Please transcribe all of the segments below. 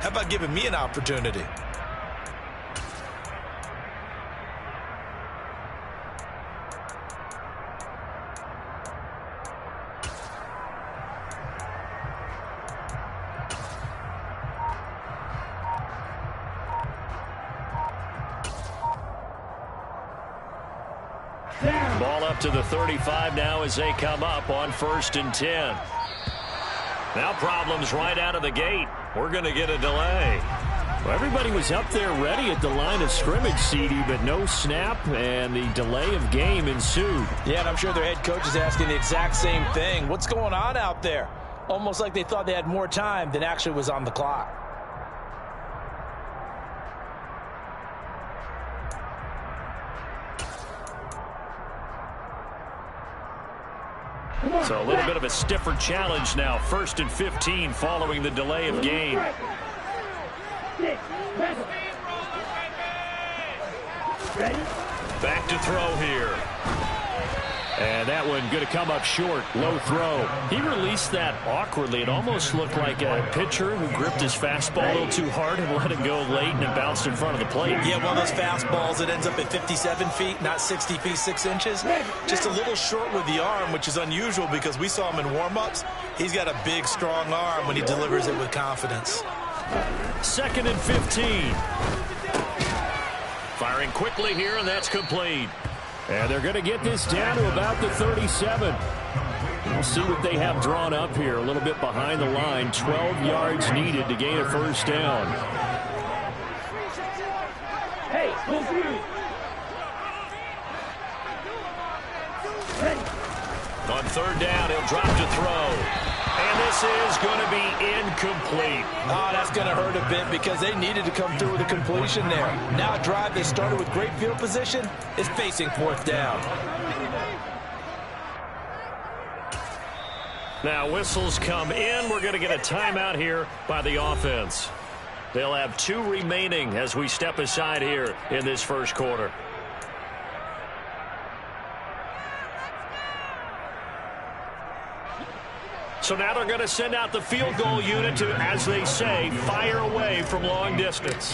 How about giving me an opportunity? Ball up to the 35 now as they come up on 1st and 10. Now problems right out of the gate. We're going to get a delay. Well, everybody was up there ready at the line of scrimmage, CD, but no snap, and the delay of game ensued. Yeah, and I'm sure their head coach is asking the exact same thing. What's going on out there? Almost like they thought they had more time than actually was on the clock. So a little bit of a stiffer challenge now. 1st and 15 following the delay of game. Back to throw here. And that one going to come up short. Low throw. He released that awkwardly. It almost looked like a pitcher who gripped his fastball a little too hard and let it go late, and it bounced in front of the plate. Yeah, one of those fastballs that ends up at 57 feet, not 60 feet, 6 inches. Just a little short with the arm, which is unusual because we saw him in warm-ups. He's got a big, strong arm when he delivers it with confidence. 2nd and 15. Firing quickly here, and that's complete. And they're going to get this down to about the 37. We'll see what they have drawn up here. A little bit behind the line. 12 yards needed to gain a 1st down. On 3rd down, he'll drop to throw. And this is going to be incomplete. Oh, that's going to hurt a bit because they needed to come through with a completion there. Now a drive that started with great field position is facing 4th down. Now whistles come in. We're going to get a timeout here by the offense. They'll have 2 remaining as we step aside here in this 1st quarter. So now they're going to send out the field goal unit to, as they say, fire away from long distance.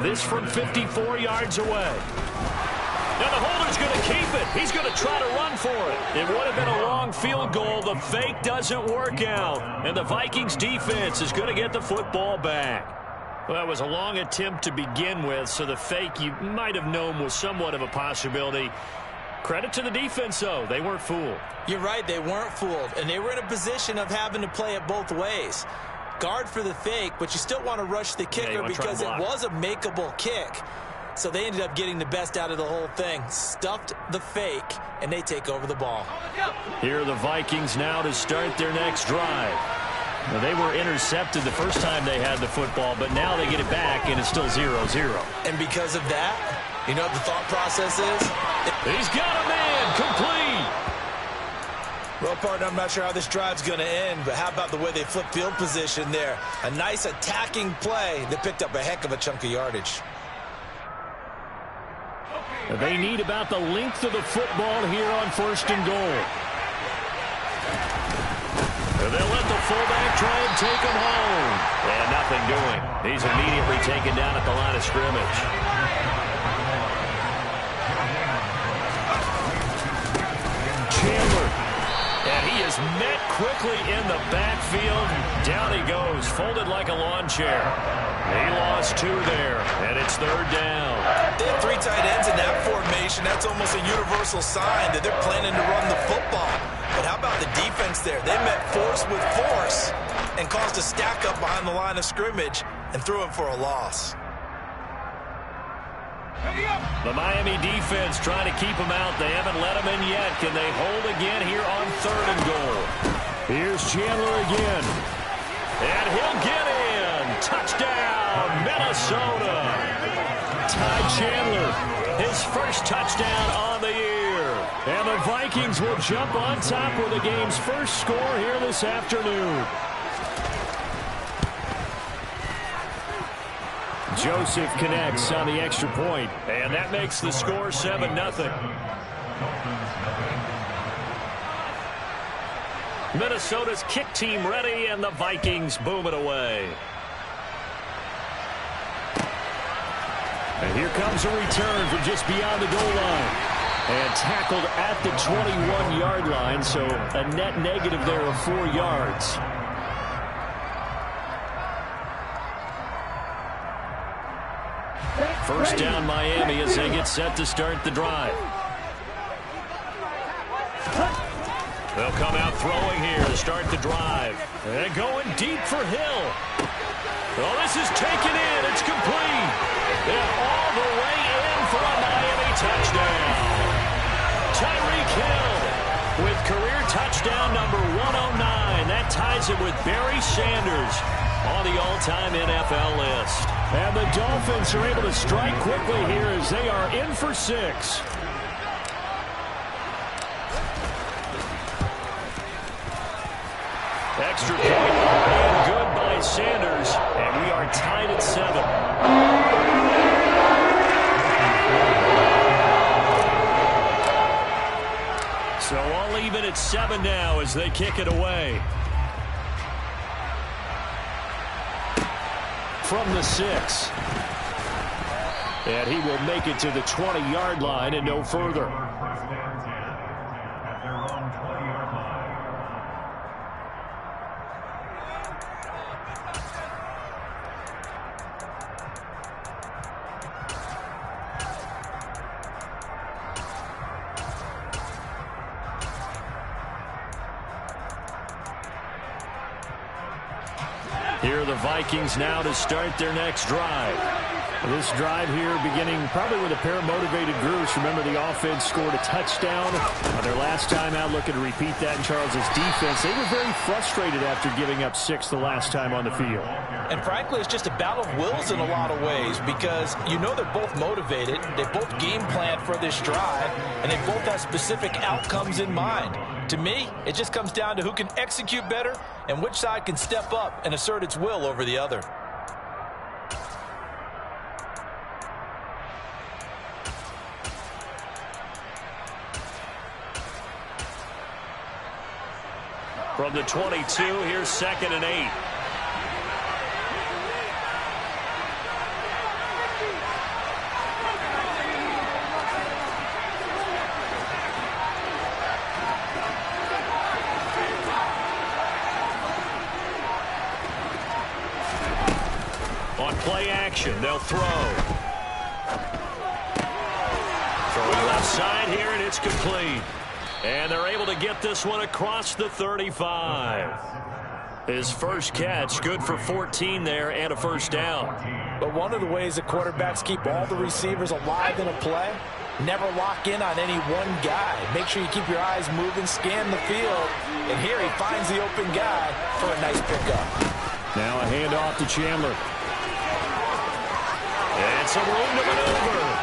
This from 54 yards away. Now the holder's going to keep it. He's going to try to run for it. It would have been a long field goal. The fake doesn't work out. And the Vikings defense is going to get the football back. Well, that was a long attempt to begin with, so the fake you might have known was somewhat of a possibility. Credit to the defense, though. They weren't fooled. You're right. They weren't fooled. And they were in a position of having to play it both ways. Guard for the fake, but you still want to rush the kicker because it was a makeable kick. So they ended up getting the best out of the whole thing. Stuffed the fake, and they take over the ball. Here are the Vikings now to start their next drive. Now, they were intercepted the first time they had the football, but now they get it back, and it's still 0-0. And because of that, you know what the thought process is? He's got a man complete. Well, partner, I'm not sure how this drive's going to end, but how about the way they flip field position there? A nice attacking play that picked up a heck of a chunk of yardage. They need about the length of the football here on 1st and goal. And they'll let the fullback try and take him home. And nothing doing. He's immediately taken down at the line of scrimmage. And he is met quickly in the backfield. Down he goes, folded like a lawn chair. He lost 2 there, and it's 3rd down. They have 3 tight ends in that formation. That's almost a universal sign that they're planning to run the football. But how about the defense there? They met force with force and caused a stack up behind the line of scrimmage and threw him for a loss. The Miami defense trying to keep him out. They haven't let him in yet. Can they hold again here on 3rd and goal? Here's Chandler again. And he'll get in. Touchdown, Minnesota. Ty Chandler, his first touchdown on the year. And the Vikings will jump on top with the game's first score here this afternoon. Joseph connects on the extra point. And that makes the score 7-0. Minnesota's kick team ready, and the Vikings boom it away. And here comes a return from just beyond the goal line. And tackled at the 21-yard line, so a net negative there of 4 yards. First down Miami as they get set to start the drive. They'll come out throwing here to start the drive. And going deep for Hill. Well, this is taken in. It's complete. Yeah, all the way in for a Miami touchdown. Tyreek Hill with career touchdown number 109. That ties it with Barry Sanders on the all-time NFL list. And the Dolphins are able to strike quickly here as they are in for 6. Extra point and good by Sanders, and we are tied at 7. So all even at 7 now as they kick it away. From the 6. And he will make it to the 20-yard line and no further. Here are the Vikings now to start their next drive. This drive here beginning probably with a pair of motivated groups. Remember, the offense scored a touchdown on their last time out, looking to repeat that in Charles's defense. They were very frustrated after giving up 6 the last time on the field. And frankly, it's just a battle of wills in a lot of ways because you know they're both motivated. They both game planned for this drive, and they both have specific outcomes in mind. To me, it just comes down to who can execute better and which side can step up and assert its will over the other. From the 22, here's 2nd and 8. On play action, they'll throw. Throwing left side here, and it's complete. And they're able to get this one across the 35. His first catch, good for 14 there and a first down. But one of the ways that quarterbacks keep all the receivers alive in a play, never lock in on any one guy. Make sure you keep your eyes moving, scan the field. And here he finds the open guy for a nice pickup. Now a handoff to Chandler. And some room to maneuver.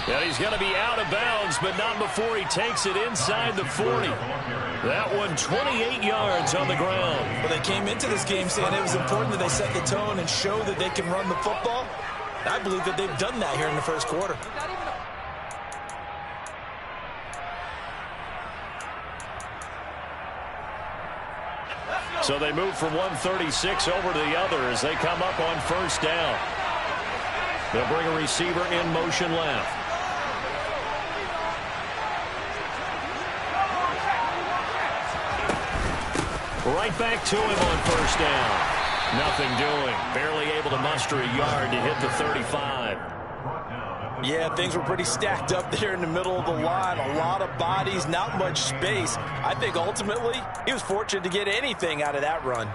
Yeah, he's going to be out of bounds, but not before he takes it inside the 40. That one 28 yards on the ground. Well, they came into this game saying it was important that they set the tone and show that they can run the football. I believe that they've done that here in the first quarter. So they move from 136 over to the other as they come up on first down. They'll bring a receiver in motion left. Right back to him on first down. Nothing doing. Barely able to muster a yard to hit the 35. Yeah, things were pretty stacked up there in the middle of the line. A lot of bodies, not much space. I think ultimately he was fortunate to get anything out of that run.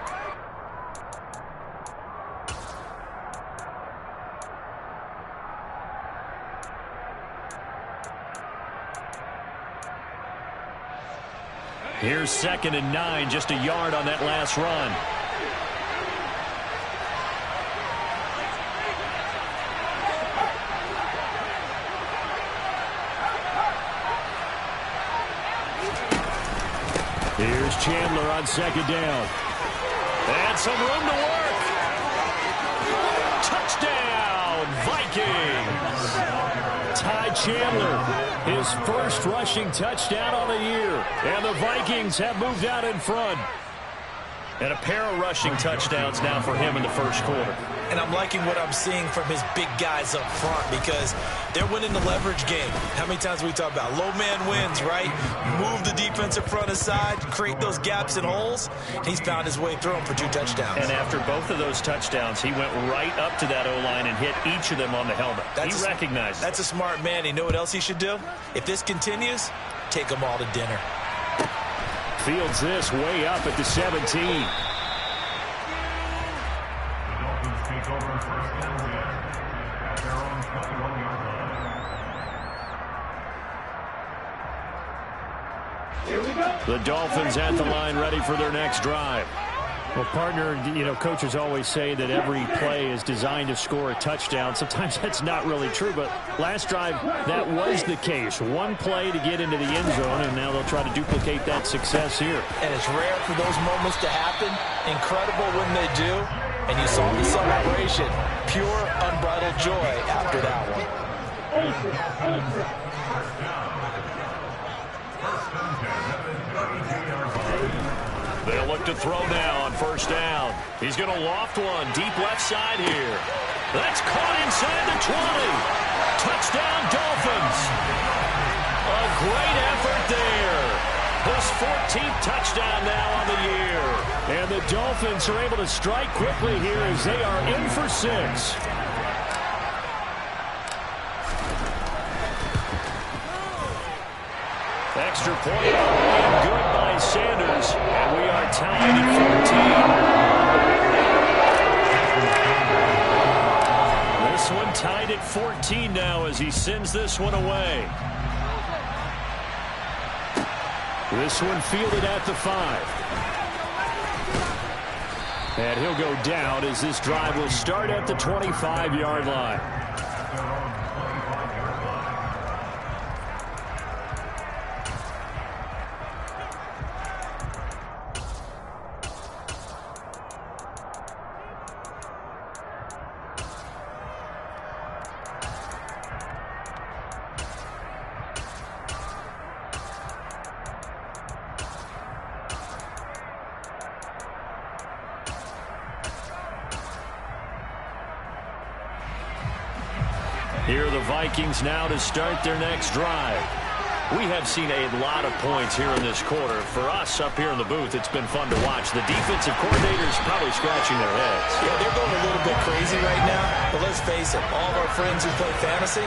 Here's 2nd and 9, just a yard on that last run. Here's Chandler on 2nd down. And some room to work. Touchdown, Vikings. Ty Chandler, his first rushing touchdown on the year. And the Vikings have moved out in front. And a pair of rushing touchdowns now for him in the first quarter. And I'm liking what I'm seeing from his big guys up front because they're winning the leverage game. How many times we talk about low man wins, right? Move the defensive front aside, create those gaps and holes. He's found his way through them for 2 touchdowns. And after both of those touchdowns, he went right up to that O-line and hit each of them on the helmet. He recognized it. That's a smart man. You know what else he should do? If this continues, take them all to dinner. Fields this way up at the 17. The Dolphins at the line ready for their next drive. Well, partner, you know, coaches always say that every play is designed to score a touchdown. Sometimes that's not really true, but last drive, that was the case. One play to get into the end zone, and now they'll try to duplicate that success here. And it's rare for those moments to happen. Incredible when they do. And you saw the celebration. Pure, unbridled joy after that one. They'll look to throw now on first down. He's going to loft one deep left side here. That's caught inside the 20. Touchdown, Dolphins. A great effort there. His 14th touchdown now on the year. And the Dolphins are able to strike quickly here as they are in for 6. Extra point and good by Sanders. And we are tied at 14. This one tied at 14 now as he sends this one away. This one fielded at the 5. And he'll go down as this drive will start at the 25-yard line. Here are the Vikings now to start their next drive. We have seen a lot of points here in this quarter. For us up here in the booth, it's been fun to watch. The defensive coordinators probably scratching their heads. Yeah, they're going a little bit crazy right now. But let's face it, all of our friends who play fantasy,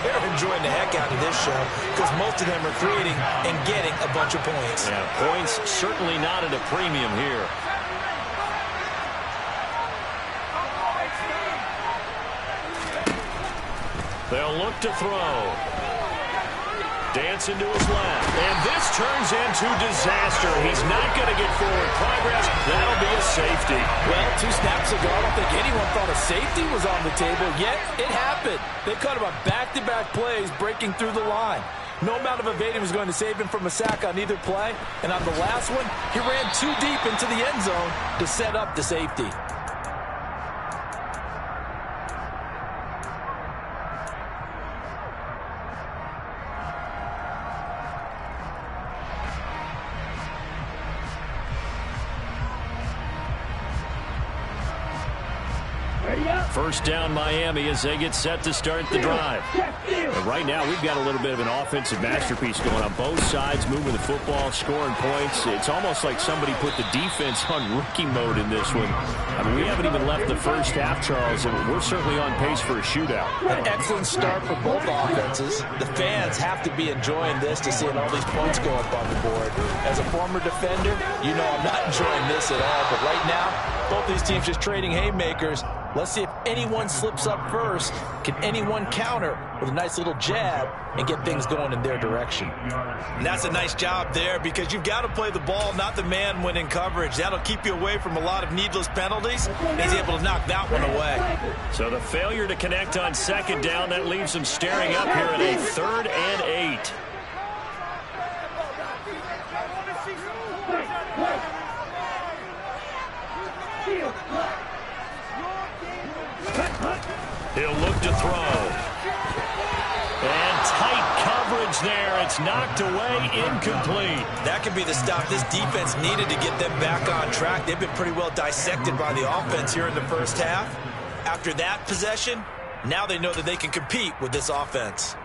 they're enjoying the heck out of this show because most of them are creating and getting a bunch of points. Yeah, points certainly not at a premium here. They'll look to throw. Dancing to his left. And this turns into disaster. He's not going to get forward progress. That'll be a safety. Well, 2 snaps ago, I don't think anyone thought a safety was on the table, yet it happened. They caught him on back-to-back plays breaking through the line. No amount of evading was going to save him from a sack on either play. And on the last one, he ran too deep into the end zone to set up the safety. First down Miami as they get set to start the drive. And right now we've got a little bit of an offensive masterpiece going on both sides, moving the football, scoring points. It's almost like somebody put the defense on rookie mode in this one. I mean, we haven't even left the first half, Charles, and we're certainly on pace for a shootout. An excellent start for both offenses. The fans have to be enjoying this to seeing all these points go up on the board. As a former defender, you know I'm not enjoying this at all. But right now, both these teams just trading haymakers. Let's see if anyone slips up first. Can anyone counter with a nice little jab and get things going in their direction? And that's a nice job there because you've got to play the ball, not the man when in coverage. That'll keep you away from a lot of needless penalties. He's able to knock that one away. So the failure to connect on second down, that leaves him staring up here at a 3rd and 8. He'll look to throw. And tight coverage yards there. It's knocked away, incomplete. That could be the stop this defense needed to get them back on track. They've been pretty well dissected by the offense here in the first half. After that possession, now they know that they can compete with this offense.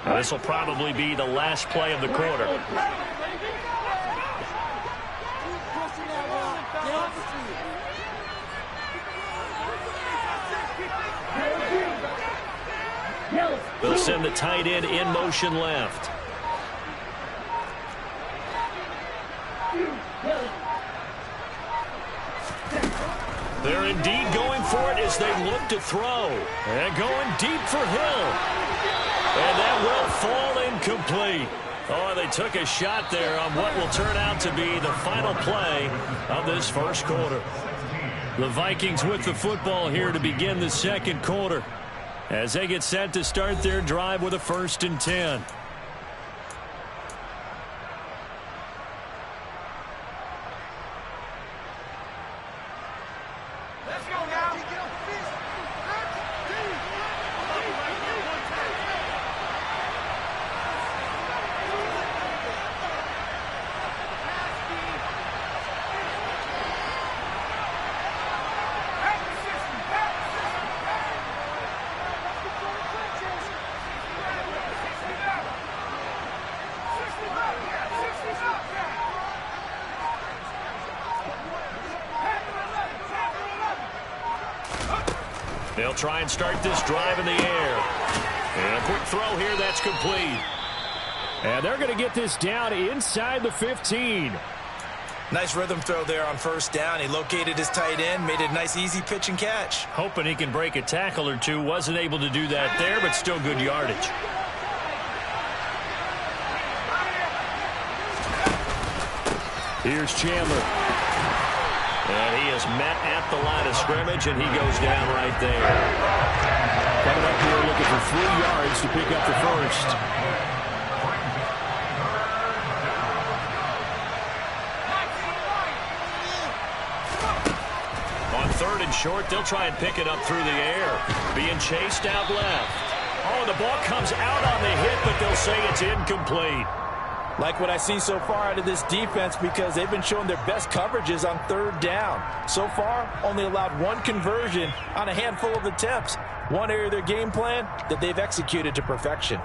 This will probably be the last play of the quarter. They'll send the tight end in motion left. They're indeed going for it as they look to throw. And going deep for Hill. And that will fall incomplete. Oh, they took a shot there on what will turn out to be the final play of this first quarter. The Vikings with the football here to begin the second quarter as they get set to start their drive with a 1st and 10. They'll try and start this drive in the air. And a quick throw here, that's complete. And they're going to get this down inside the 15. Nice rhythm throw there on 1st down. He located his tight end, made it a nice easy pitch and catch. Hoping he can break a tackle or two. Wasn't able to do that there, but still good yardage. Here's Chandler. And he is met at the line of scrimmage, and he goes down right there. Coming up here looking for 3 yards to pick up the first. On 3rd and short, they'll try and pick it up through the air. Being chased out left. Oh, the ball comes out on the hit, but they'll say it's incomplete. Like what I see so far out of this defense because they've been showing their best coverages on 3rd down. So far, only allowed 1 conversion on a handful of attempts. One area of their game plan that they've executed to perfection.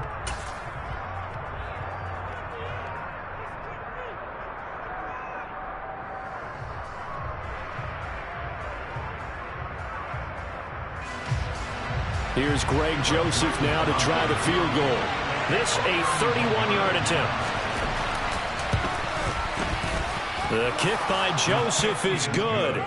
Here's Greg Joseph now to try the field goal. This a 31-yard attempt. The kick by Joseph is good.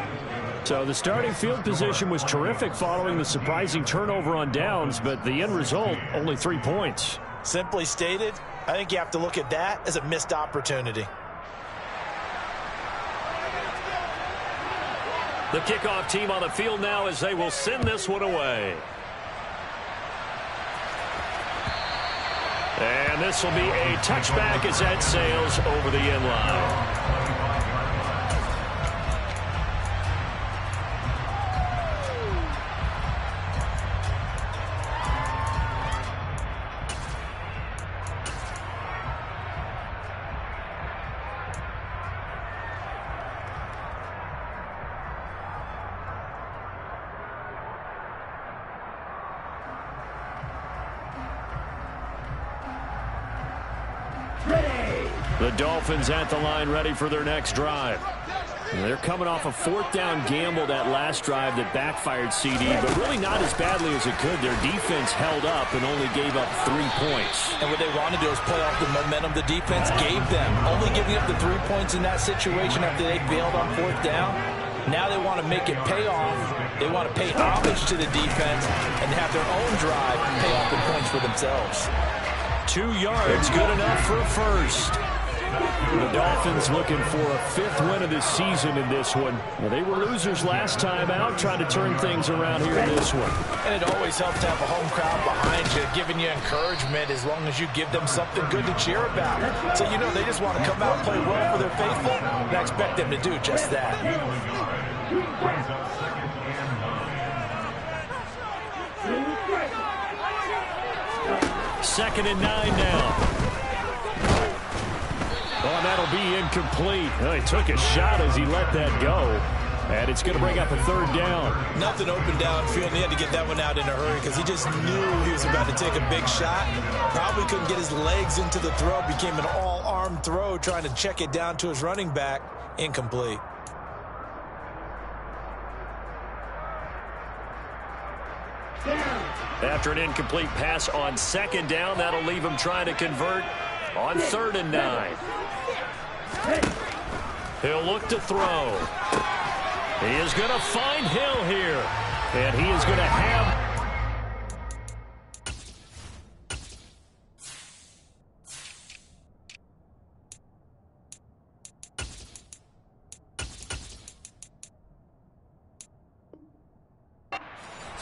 So the starting field position was terrific following the surprising turnover on downs, but the end result, only 3 points. Simply stated, I think you have to look at that as a missed opportunity. The kickoff team on the field now as they will send this one away. And this will be a touchback as that sails over the end line. The Dolphins at the line ready for their next drive. They're coming off a 4th down gamble that last drive that backfired CD, but really not as badly as it could. Their defense held up and only gave up 3 points. And what they want to do is play off the momentum the defense gave them. Only giving up the 3 points in that situation after they failed on 4th down. Now they want to make it pay off. They want to pay homage to the defense and have their own drive pay off the points for themselves. 2 yards, good enough for a first. The Dolphins looking for a 5th win of the season in this one. Well, they were losers last time out, trying to turn things around here in this one. And it always helps to have a home crowd behind you, giving you encouragement as long as you give them something good to cheer about. So you know they just want to come out and play well for their faithful, and I expect them to do just that. 2nd and 9 now. Oh, and that'll be incomplete. Well, he took a shot as he let that go. And it's going to bring up a 3rd down. Nothing open downfield. He had to get that one out in a hurry because he just knew he was about to take a big shot. Probably couldn't get his legs into the throw. Became an all-arm throw trying to check it down to his running back. Incomplete. After an incomplete pass on 2nd down, that'll leave him trying to convert on 3rd and 9. He'll look to throw. He is going to find Hill here. And he is going to have...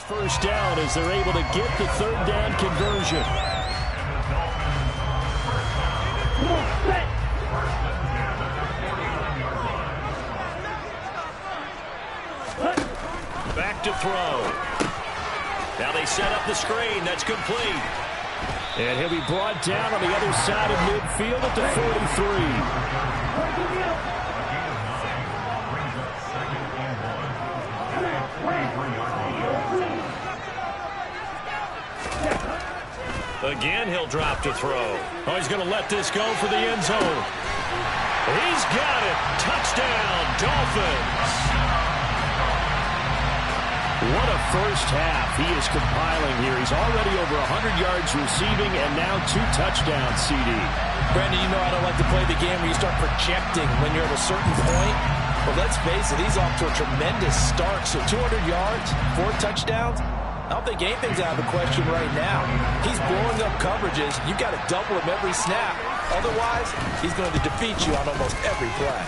First down as they're able to get the 3rd down conversion. Back to throw. Now they set up the screen. That's complete. And he'll be brought down on the other side of midfield at the 43. Again, he'll drop to throw. Oh, he's going to let this go for the end zone. He's got it. Touchdown, Dolphins. What a first half he is compiling here. He's already over 100 yards receiving and now 2 touchdowns, CD. Brandon, you know I don't like to play the game where you start projecting when you're at a certain point. But let's face it, he's off to a tremendous start. So 200 yards, 4 touchdowns. I don't think anything's out of the question right now. He's blowing up coverages. You've got to double him every snap. Otherwise, he's going to defeat you on almost every play.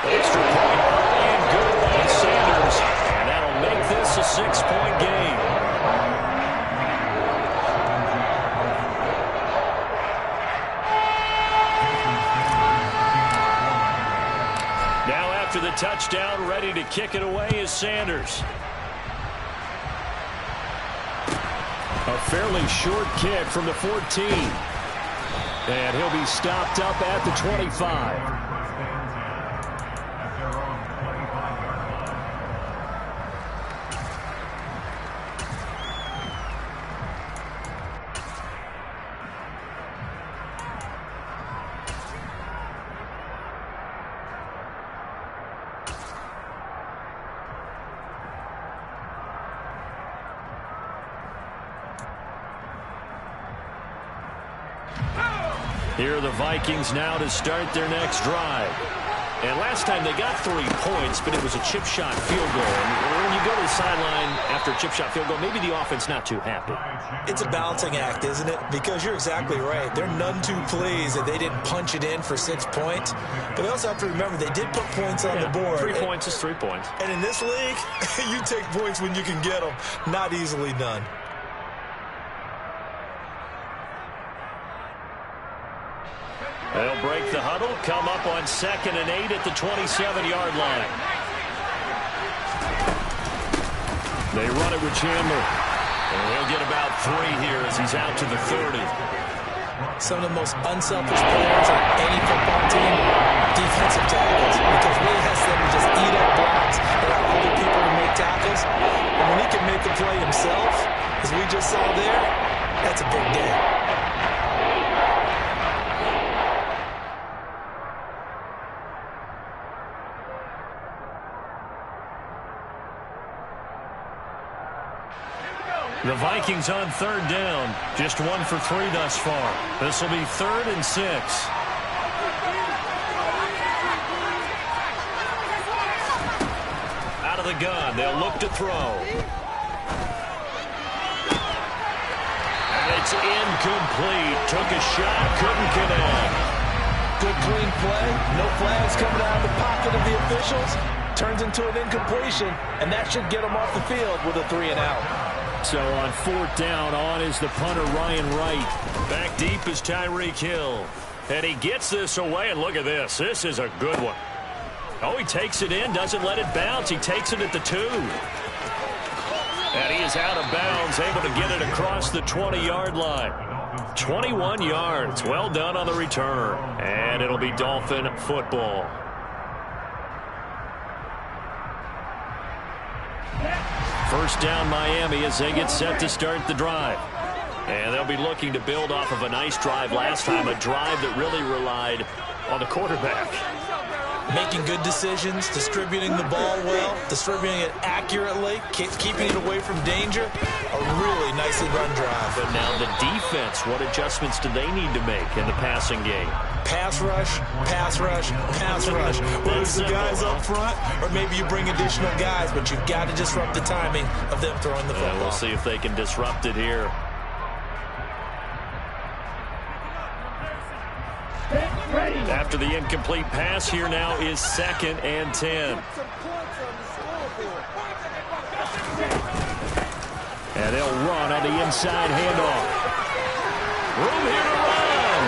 Extra point early and good by Sanders. And that'll make this a 6-point game. Now after the touchdown, ready to kick it away is Sanders. A fairly short kick from the 14. And he'll be stopped up at the 25. Here are the Vikings now to start their next drive. And last time they got 3 points, but it was a chip shot field goal. And when you go to the sideline after a chip shot field goal, maybe the offense not too happy. It's a balancing act, isn't it? Because you're exactly right. They're none too pleased that they didn't punch it in for 6 points. But they also have to remember they did put points on the board. 3 points is 3 points. And in this league, you take points when you can get them. Not easily done. They'll break the huddle, come up on 2nd and 8 at the 27-yard line. They run it with Chandler. And he'll get about 3 here as he's out to the 30. Some of the most unselfish players on any football team, defensive tackles, because really has them to just eat up blocks and allow other people to make tackles. And when he can make a play himself, as we just saw there, that's a big day. The Vikings on 3rd down. Just 1 for 3 thus far. This will be 3rd and 6. Out of the gun. They'll look to throw. It's incomplete. Took a shot. Couldn't connect. Good, clean play. No flags coming out of the pocket of the officials. Turns into an incompletion, and that should get them off the field with a 3-and-out. So on 4th down, on is the punter, Ryan Wright. Back deep is Tyreek Hill. And he gets this away, and look at this. This is a good one. Oh, he takes it in, doesn't let it bounce. He takes it at the 2. And he is out of bounds, able to get it across the 20-yard line. 21 yards. Well done on the return. And it'll be Dolphin football. First down, Miami, as they get set to start the drive. And they'll be looking to build off of a nice drive last time, a drive that really relied on the quarterback. Making good decisions, distributing the ball well, distributing it accurately, keeping it away from danger. A really nicely run drive. But now the defense, what adjustments do they need to make in the passing game? Pass rush, pass rush, pass rush. Whether it's the guys up front or maybe you bring additional guys, but you've got to disrupt the timing of them throwing the football. We'll see if they can disrupt it here. After the incomplete pass, here now is 2nd and 10. And they'll run on the inside handoff. Room here to run.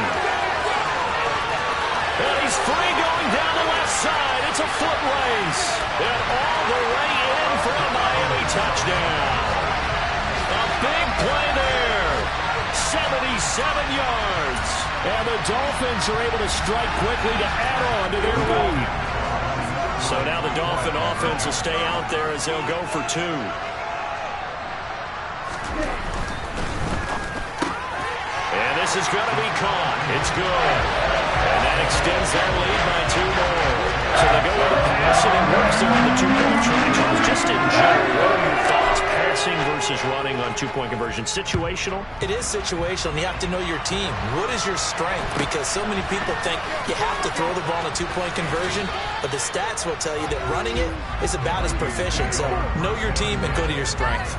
And he's free going down the left side. It's a foot race. And all the way in for a Miami touchdown. A big play there. 77 yards. And the Dolphins are able to strike quickly to add on to their lead. So now the Dolphin offense will stay out there as they'll go for 2. And this is going to be caught. It's good. And that extends their lead by 2 more. So they go with a pass, and it works there on the 2-point try. Charles, just in general, what are your thoughts? Passing versus running on 2-point conversion. Situational? It is situational. You have to know your team. What is your strength? Because so many people think you have to throw the ball in a 2-point conversion, but the stats will tell you that running it is about as proficient. So know your team and go to your strength.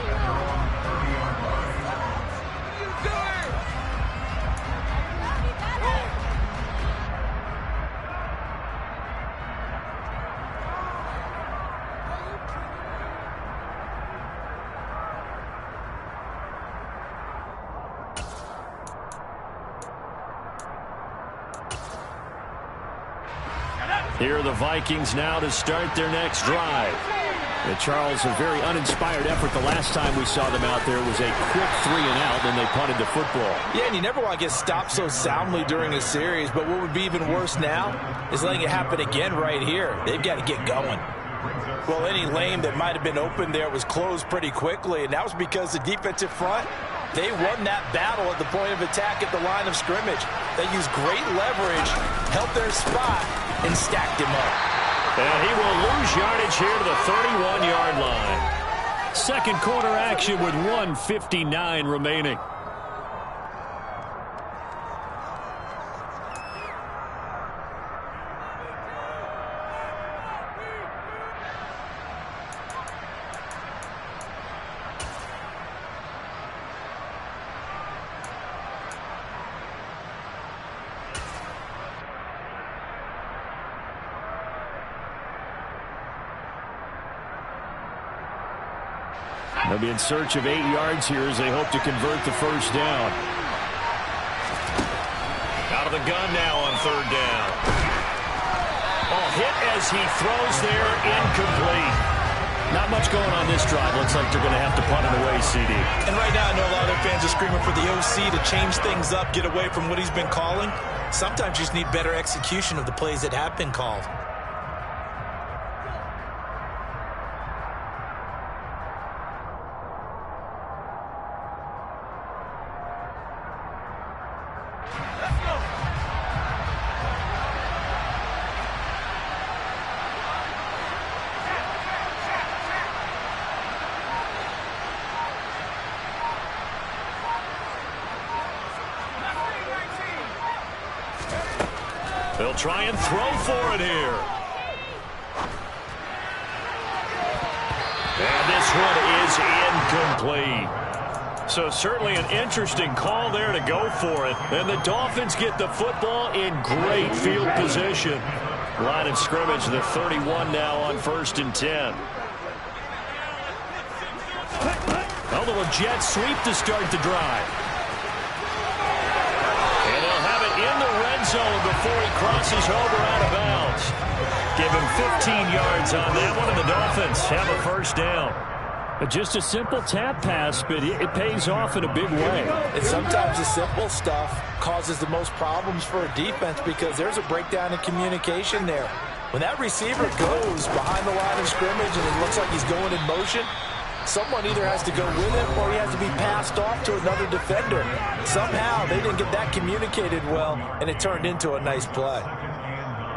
Here are the Vikings now to start their next drive. And Charles, a very uninspired effort. The last time we saw them out there was a quick 3-and-out, and they punted the football. Yeah, and you never want to get stopped so soundly during a series, but what would be even worse now is letting it happen again right here. They've got to get going. Well, any lane that might have been open there was closed pretty quickly, and that was because the defensive front, they won that battle at the point of attack at the line of scrimmage. They used great leverage, held their spot, and stacked him up. And he will lose yardage here to the 31-yard line. Second quarter action with 1:59 remaining. They'll be in search of 8 yards here as they hope to convert the first down. Out of the gun now on 3rd down. Oh, hit as he throws there, incomplete. Not much going on this drive. Looks like they're going to have to punt it away, CD. And right now I know a lot of their fans are screaming for the OC to change things up, get away from what he's been calling. Sometimes you just need better execution of the plays that have been called. They'll try and throw for it here. And this one is incomplete. So certainly an interesting call there to go for it. And the Dolphins get the football in great field position. Line of scrimmage, the 31 now on 1st and 10. A little jet sweep to start the drive. And they'll have it in the red zone before he crosses over out of bounds. Give him 15 yards on that one, and the Dolphins have a 1st down. Just a simple tap pass, but it pays off in a big way. And sometimes the simple stuff causes the most problems for a defense because there's a breakdown in communication there. When that receiver goes behind the line of scrimmage and it looks like he's going in motion, someone either has to go with him or he has to be passed off to another defender. Somehow they didn't get that communicated well, and it turned into a nice play.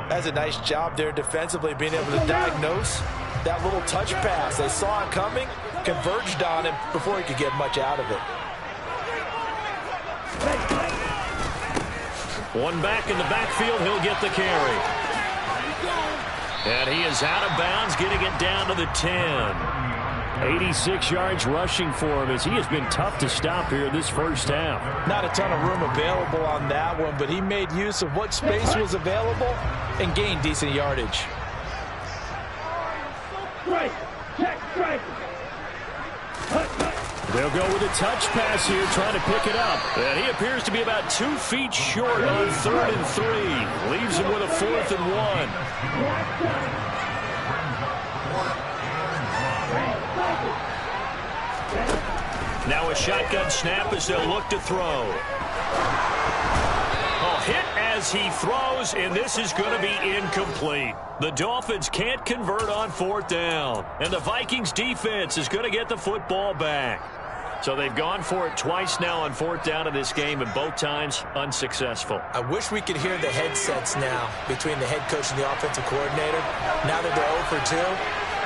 That's a nice job there defensively, being able to diagnose that little touch pass. They saw it coming, converged on him before he could get much out of it. One back in the backfield, he'll get the carry. And he is out of bounds, getting it down to the 10. 86 yards rushing for him as he has been tough to stop here this 1st half. Not a ton of room available on that one, but he made use of what space was available and gained decent yardage. They'll go with a touch pass here, trying to pick it up. And he appears to be about 2 feet short on 3rd and 3. Leaves him with a 4th and 1. Now a shotgun snap as they'll look to throw. Hit as he throws, and this is going to be incomplete. The Dolphins can't convert on 4th down, and the Vikings defense is going to get the football back. So they've gone for it twice now on 4th down in this game, and both times unsuccessful. I wish we could hear the headsets now between the head coach and the offensive coordinator. Now that they're 0 for 2,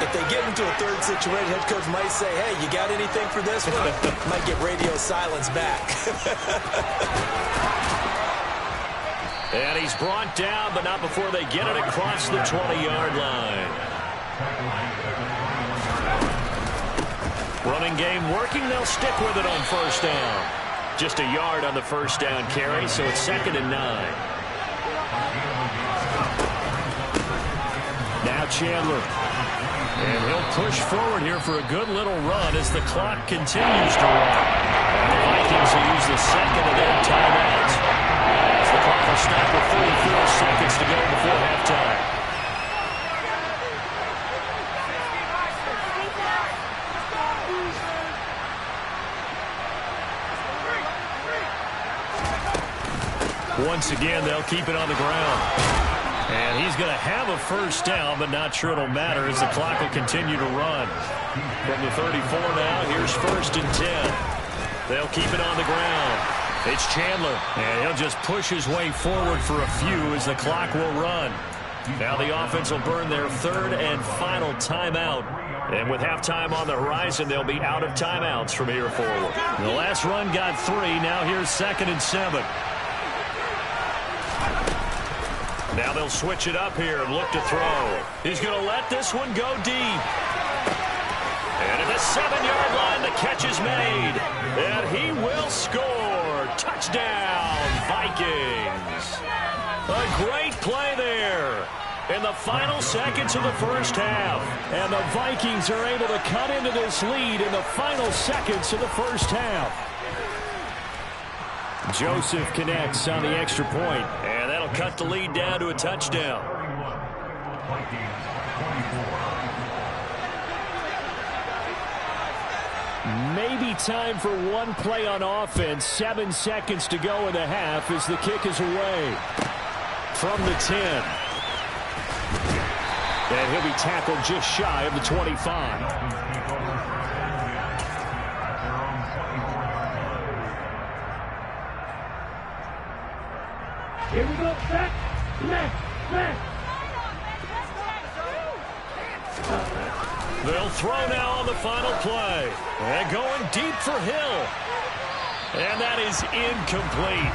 if they get into a 3rd situation, head coach might say, hey, you got anything for this one? Might get radio silence back. And he's brought down, but not before they get it across the 20-yard line. Running game working. They'll stick with it on 1st down. Just a yard on the 1st down carry, so it's 2nd and 9. Now Chandler. And he'll push forward here for a good little run as the clock continues to run. And the Vikings will use the 2nd of their timeouts. The clock will stop with 34 seconds to go before halftime. Once again, they'll keep it on the ground. And he's going to have a 1st down, but not sure it'll matter as the clock will continue to run. From the 34 now, here's 1st and 10. They'll keep it on the ground. It's Chandler, and he'll just push his way forward for a few as the clock will run. Now the offense will burn their 3rd and final timeout. And with halftime on the horizon, they'll be out of timeouts from here forward. The last run got 3. Now here's 2nd and 7. Now they'll switch it up here and look to throw. He's going to let this one go deep. And at the 7-yard line, the catch is made. And he will score. Touchdown, Vikings. A great play there in the final seconds of the 1st half. And the Vikings are able to cut into this lead in the final seconds of the 1st half. Joseph connects on the extra point. And that'll cut the lead down to a touchdown. Maybe time for one play on offense. 7 seconds to go in the half as the kick is away. From the 10. And he'll be tackled just shy of the 25. Here we go. Back. They'll throw now on the final play. And going deep for Hill. And that is incomplete.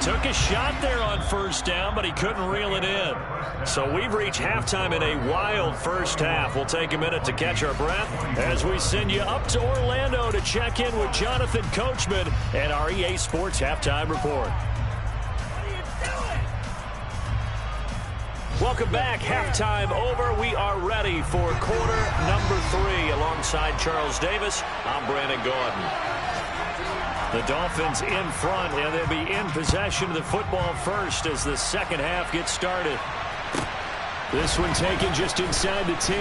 Took a shot there on first down, but he couldn't reel it in. So we've reached halftime in a wild first half. We'll take a minute to catch our breath as we send you up to Orlando to check in with Jonathan Coachman and our EA Sports Halftime Report. Welcome back. Halftime over. We are ready for quarter number 3. Alongside Charles Davis, I'm Brandon Gaudin. The Dolphins in front, and they'll be in possession of the football first as the second half gets started. This one taken just inside the 10.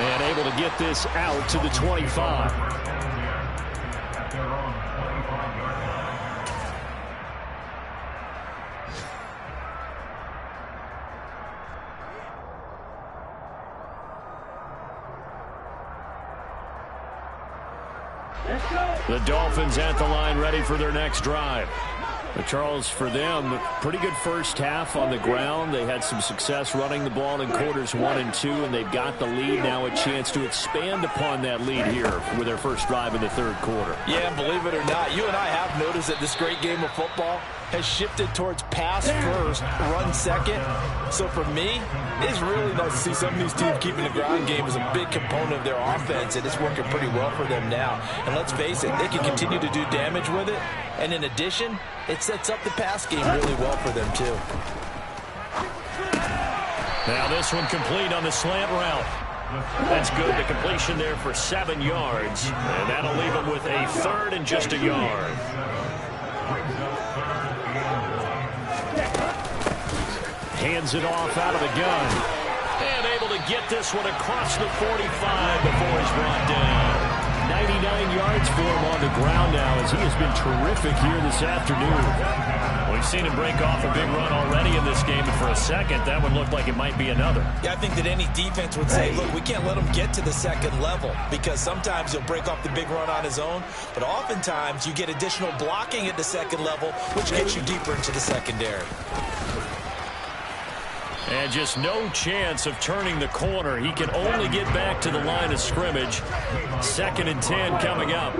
And able to get this out to the 25. The Dolphins at the line ready for their next drive. But Charles, for them, pretty good first half on the ground. They had some success running the ball in quarters 1 and 2, and they've got the lead now, a chance to expand upon that lead here with their first drive in the third quarter. Yeah, and believe it or not, you and I have noticed that this great game of football has shifted towards pass first, run second. So for me, it's really nice to see some of these teams keeping the ground game as a big component of their offense, and it's working pretty well for them now. And let's face it, they can continue to do damage with it. And in addition, it sets up the pass game really well for them, too. Now this one complete on the slant route. That's good. The completion there for 7 yards. And that'll leave them with a third and just a yard. Hands it off out of the gun. And able to get this one across the 45 before he's brought down. 99 yards for him on the ground now as he has been terrific here this afternoon. We've seen him break off a big run already in this game, and for a second, that one looked like it might be another. Yeah, I think that any defense would say, look, we can't let him get to the second level because sometimes he'll break off the big run on his own, but oftentimes you get additional blocking at the second level, which gets you deeper into the secondary. And just no chance of turning the corner. He can only get back to the line of scrimmage. 2nd and 10 coming up.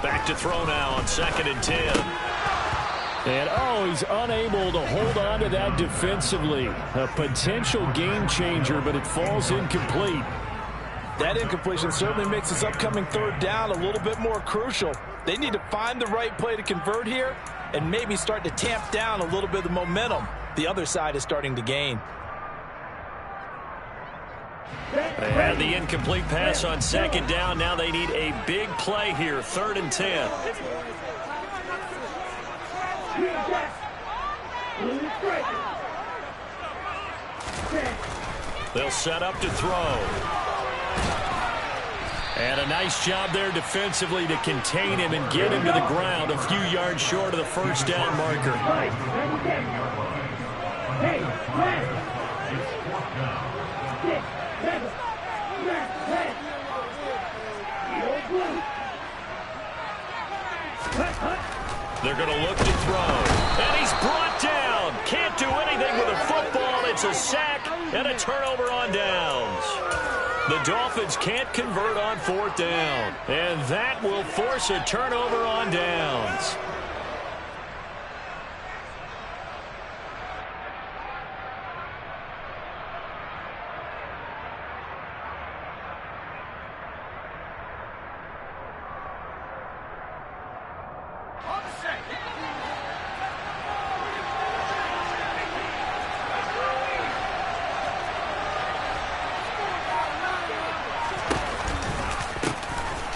Back to throw now on 2nd and 10. And, he's unable to hold on to that defensively. A potential game changer, but it falls incomplete. That incompletion certainly makes this upcoming third down a little bit more crucial. They need to find the right play to convert here and maybe start to tamp down a little bit of the momentum the other side is starting to gain. They had the incomplete pass on 2nd down. Now they need a big play here, 3rd and 10. They'll set up to throw. And a nice job there defensively to contain him and get him to the ground a few yards short of the first down marker. They're going to look to throw. And he's brought down. Can't do anything with a football. It's a sack and a turnover on downs. The Dolphins can't convert on 4th down. And that will force a turnover on downs.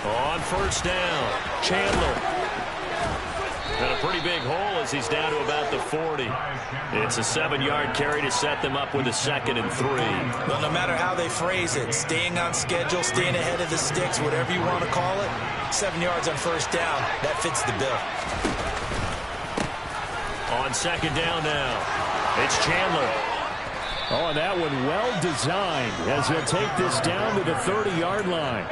On 1st down, Chandler. And a pretty big hole as he's down to about the 40. It's a 7-yard carry to set them up with a 2nd and 3. Well, no matter how they phrase it, staying on schedule, staying ahead of the sticks, whatever you want to call it, 7 yards on 1st down, that fits the bill. On 2nd down now, it's Chandler. Oh, and that one well designed as he'll take this down to the 30-yard line.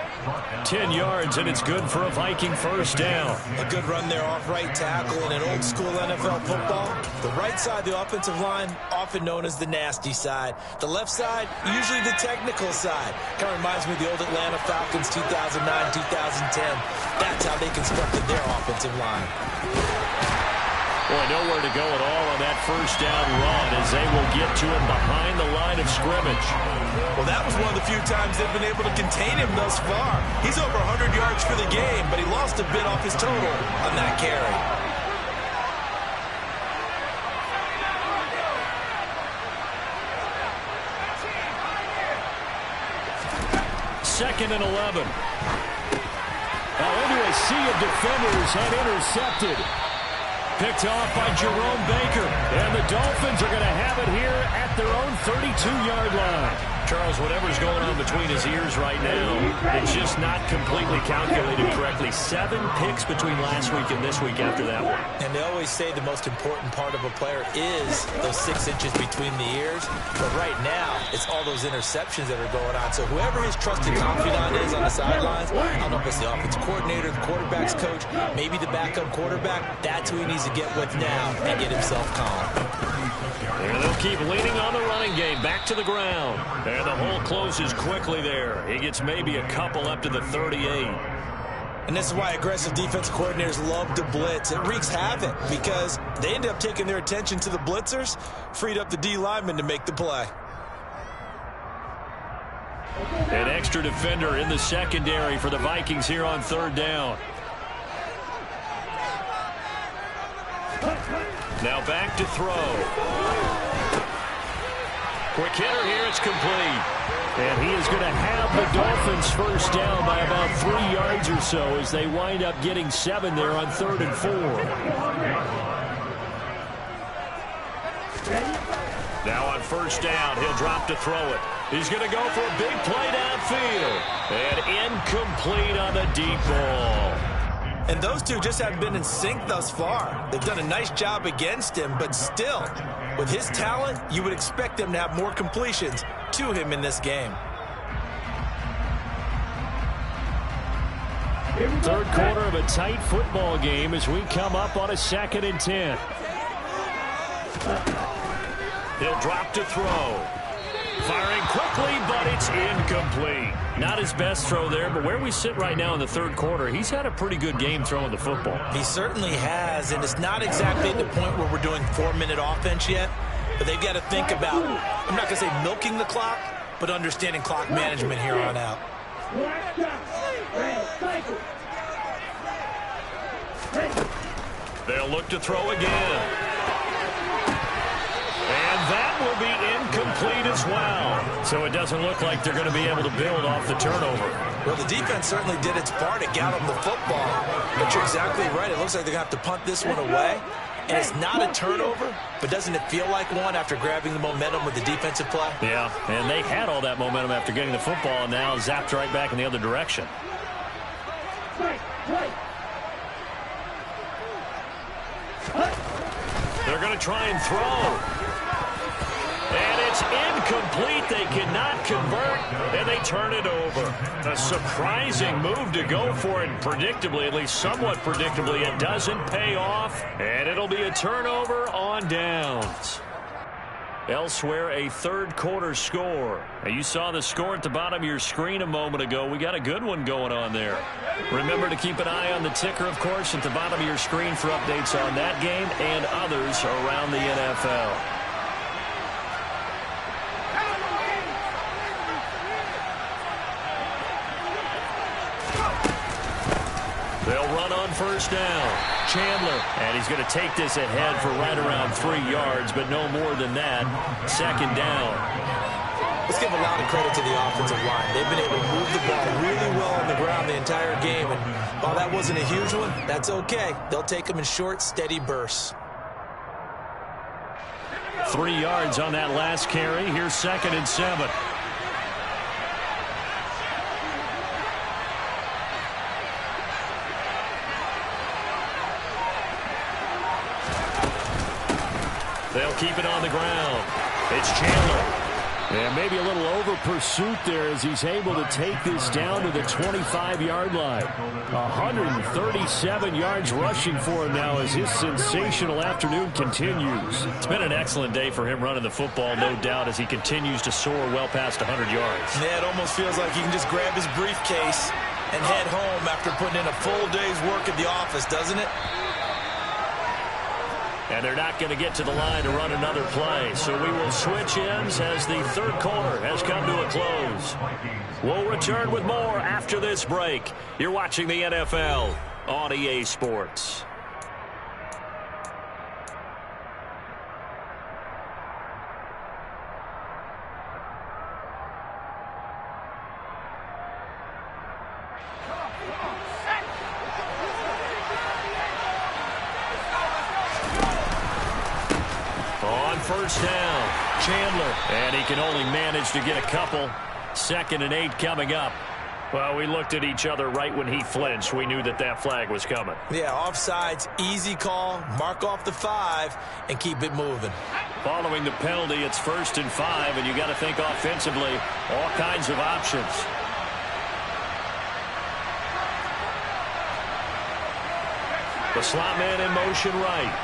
10 yards, and it's good for a Viking first down. A good run there off right tackle in an old-school NFL football. The right side, the offensive line, often known as the nasty side. The left side, usually the technical side. Kind of reminds me of the old Atlanta Falcons 2009, 2010. That's how they constructed their offensive line. Boy, nowhere to go at all on that first down run as they will get to him behind the line of scrimmage. Well, that was one of the few times they've been able to contain him thus far. He's over 100 yards for the game, but he lost a bit off his total on that carry. Second and 11. Now into a sea of defenders and intercepted. Picked off by Jerome Baker. And the Dolphins are going to have it here at their own 32-yard line. Charles, whatever's going on between his ears right now, it's just not completely calculated correctly. 7 picks between last week and this week after that one. And they always say the most important part of a player is those 6 inches between the ears. But right now, it's all those interceptions that are going on. So whoever his trusted confidant is on the sidelines, I don't know if it's the offensive coordinator, the quarterback's coach, maybe the backup quarterback, that's who he needs to get with now and get himself calm. And they'll keep leaning on the running game. Back to the ground. And the hole closes quickly there. He gets maybe a couple up to the 38. And this is why aggressive defense coordinators love to blitz. It wreaks havoc because they end up taking their attention to the blitzers, freed up the D lineman to make the play. An extra defender in the secondary for the Vikings here on third down. Now back to throw. Quick hitter here, it's complete. And he is going to have the Dolphins first down by about 3 yards or so as they wind up getting 7 there on 3rd and 4. Now on first down, he'll drop to throw it. He's going to go for a big play downfield. And incomplete on the deep ball. And those two just haven't been in sync thus far. They've done a nice job against him, but still, with his talent, you would expect them to have more completions to him in this game. Third quarter of a tight football game as we come up on a 2nd and 10. He'll drop to throw. Firing quickly, but it's incomplete. Not his best throw there, but where we sit right now in the third quarter, he's had a pretty good game throwing the football. He certainly has, and it's not exactly at the point where we're doing 4-minute offense yet, but they've got to think about, I'm not going to say milking the clock, but understanding clock management here on out. They'll look to throw again. And that will be incomplete as well. So it doesn't look like they're going to be able to build off the turnover. Well, the defense certainly did its part to get them the football. But you're exactly right. It looks like they're going to have to punt this one away. And it's not a turnover, but doesn't it feel like one after grabbing the momentum with the defensive play? Yeah, and they had all that momentum after getting the football and now zapped right back in the other direction. They're going to try and throw. And it's incomplete. They cannot convert, and they turn it over. A surprising move to go for it, predictably, at least somewhat predictably. It doesn't pay off, and it'll be a turnover on downs. Elsewhere, a third quarter score. Now, you saw the score at the bottom of your screen a moment ago. We got a good one going on there. Remember to keep an eye on the ticker, of course, at the bottom of your screen for updates on that game and others around the NFL. They'll run on first down. Chandler, and he's going to take this ahead for right around 3 yards, but no more than that. Second down. Let's give a lot of credit to the offensive line. They've been able to move the ball really well on the ground the entire game, and while that wasn't a huge one, that's okay. They'll take them in short, steady bursts. 3 yards on that last carry. Here's 2nd and 7. They'll keep it on the ground. It's Chandler. And maybe a little over pursuit there as he's able to take this down to the 25-yard line. 137 yards rushing for him now as his sensational afternoon continues. It's been an excellent day for him running the football, no doubt, as he continues to soar well past 100 yards. Yeah, it almost feels like he can just grab his briefcase and head home after putting in a full day's work at the office, doesn't it? And they're not going to get to the line to run another play. So we will switch ends as the third quarter has come to a close. We'll return with more after this break. You're watching the NFL on EA Sports. First down, Chandler. And he can only manage to get a couple. 2nd and 8 coming up. Well, we looked at each other right when he flinched. We knew that that flag was coming. Yeah, offsides, easy call. Mark off the 5 and keep it moving. Following the penalty, it's 1st and 5, and you got to think offensively, all kinds of options. The slot man in motion right.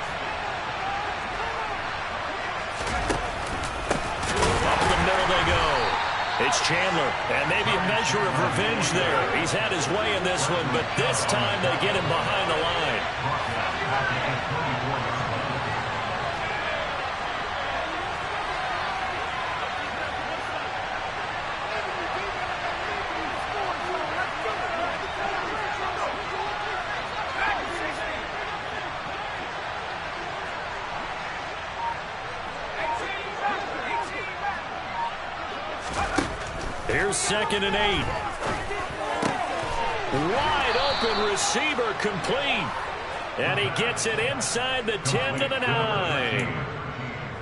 It's Chandler, and maybe a measure of revenge there. He's had his way in this one, but this time they get him behind the line. Here's 2nd and 8. Wide open receiver complete. And he gets it inside the 10 to the 9.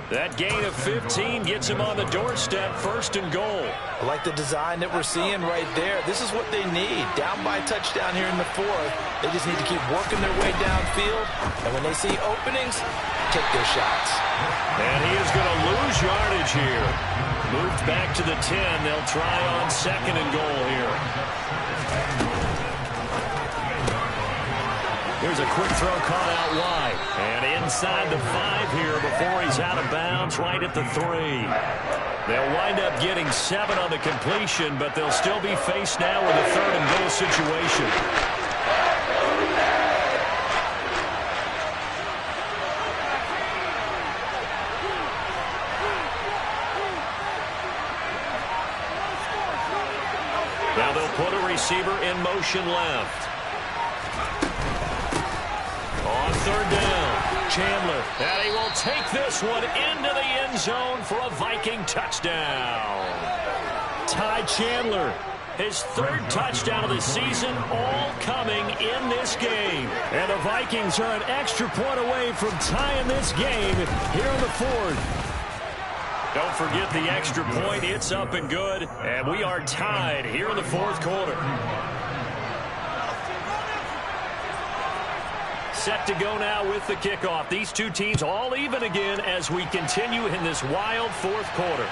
That gain of 15 gets him on the doorstep, 1st and goal. I like the design that we're seeing right there. This is what they need. Down by a touchdown here in the 4th. They just need to keep working their way downfield. And when they see openings, take their shots. And he is going to lose yardage here. Moved back to the 10. They'll try on 2nd and goal here. Here's a quick throw caught out wide. And inside the 5 here before he's out of bounds right at the 3. They'll wind up getting 7 on the completion, but they'll still be faced now with a 3rd and goal situation. Now they'll put a receiver in motion left. On 3rd down, Chandler. And he will take this one into the end zone for a Viking touchdown. Ty Chandler, his 3rd touchdown of the season, all coming in this game. And the Vikings are an extra point away from tying this game here in the 4th. Don't forget the extra point. It's up and good. And we are tied here in the 4th quarter. Set to go now with the kickoff. These two teams all even again as we continue in this wild 4th quarter.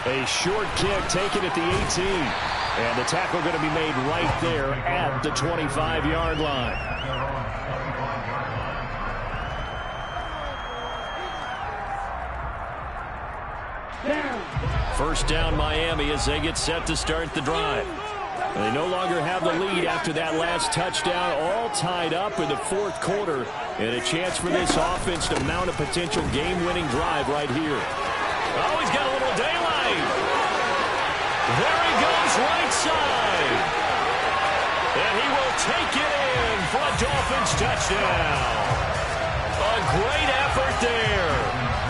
A short kick taken at the 18. And the tackle going to be made right there at the 25-yard line. First down Miami as they get set to start the drive. They no longer have the lead after that last touchdown, all tied up in the 4th quarter, and a chance for this offense to mount a potential game-winning drive right here. Oh, he's got a little daylight. There he goes right side. And he will take it in for a Dolphins touchdown. A great effort there.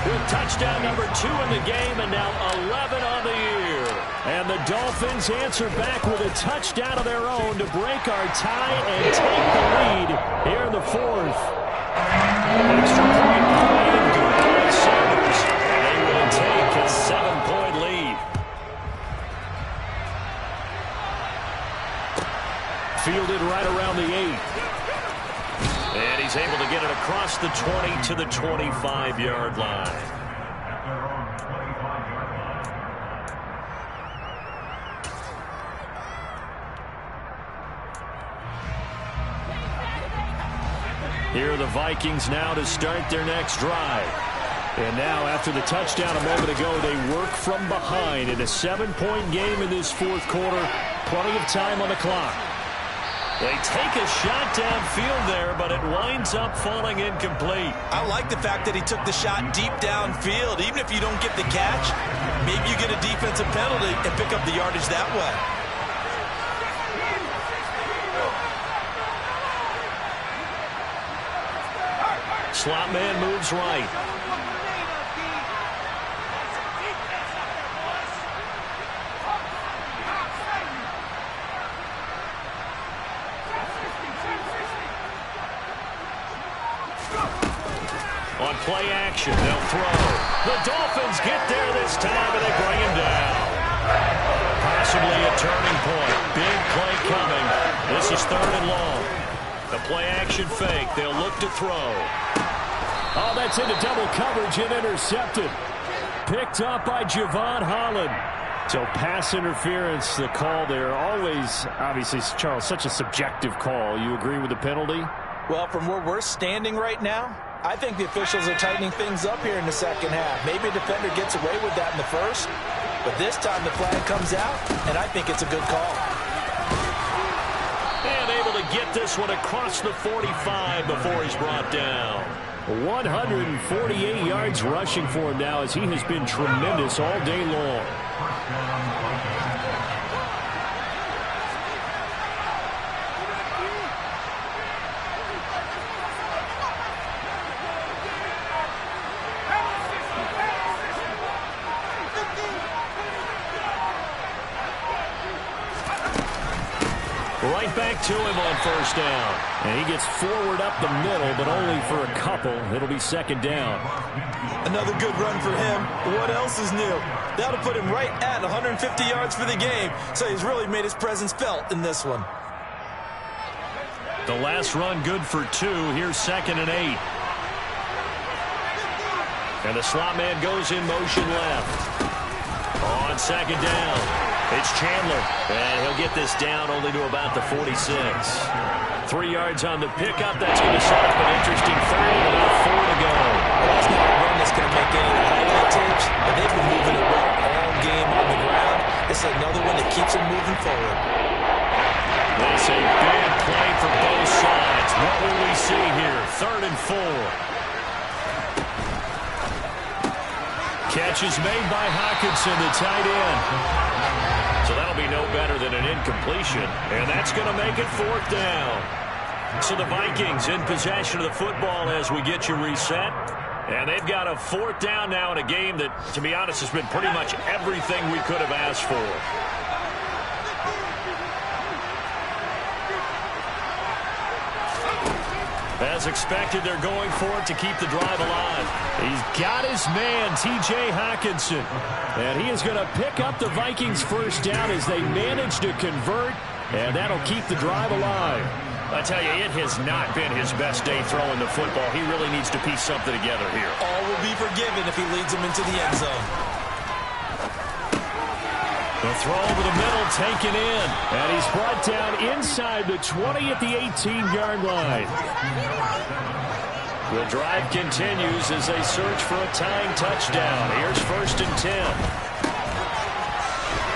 With touchdown number 2 in the game and now 11 on the year. And the Dolphins answer back with a touchdown of their own to break our tie and take the lead here in the 4th. Extra point playing good by the Sabres. They will take a 7-point lead. Fielded right around the 8. And he's able to get it across the 20 to the 25-yard line. Here are the Vikings now to start their next drive. And now, after the touchdown a moment ago, they work from behind in a 7-point game in this fourth quarter. Plenty of time on the clock. They take a shot downfield there, but it winds up falling incomplete. I like the fact that he took the shot deep downfield. Even if you don't get the catch, maybe you get a defensive penalty and pick up the yardage that way. Slot man moves right. On play action, they'll throw. The Dolphins get there this time, and they bring him down. Possibly a turning point. Big play coming. This is 3rd and long. The play action fake. They'll look to throw. Oh, that's into double coverage and intercepted. Picked up by Javon Holland. So pass interference, the call there. Always, obviously, Charles, such a subjective call. You agree with the penalty? Well, from where we're standing right now, I think the officials are tightening things up here in the second half. Maybe a defender gets away with that in the first, but this time the flag comes out, and I think it's a good call. And able to get this one across the 45 before he's brought down. 148 yards rushing for him now, as he has been tremendous all day long. Right back to him on 1st down. And he gets forward up the middle, but only for a couple. It'll be 2nd down. Another good run for him. What else is new? That'll put him right at 150 yards for the game. So he's really made his presence felt in this one. The last run good for 2. Here's 2nd and 8. And the slot man goes in motion left. On 2nd down, it's Chandler. And he'll get this down only to about the 46. 3 yards on the pickup. That's going to set up an interesting 3rd and about 4 to go. Well, it's not a run that's going to make any of the highlight tapes, but they've been moving it well all game on the ground. This is another one that keeps them moving forward. That's a big play for both sides. What will we see here? 3rd and 4. Catch is made by Hockenson, the tight end. So that'll be no better than an incompletion. And that's going to make it 4th down. So the Vikings in possession of the football as we get you reset. And they've got a 4th down now in a game that, to be honest, has been pretty much everything we could have asked for. As expected, they're going for it to keep the drive alive. He's got his man, T.J. Hockenson. And he is going to pick up the Vikings' 1st down as they manage to convert. And that'll keep the drive alive. I tell you, it has not been his best day throwing the football. He really needs to piece something together here. All will be forgiven if he leads them into the end zone. The throw over the middle taken in. And he's brought down inside the 20 at the 18-yard line. The drive continues as they search for a tying touchdown. Here's 1st and 10.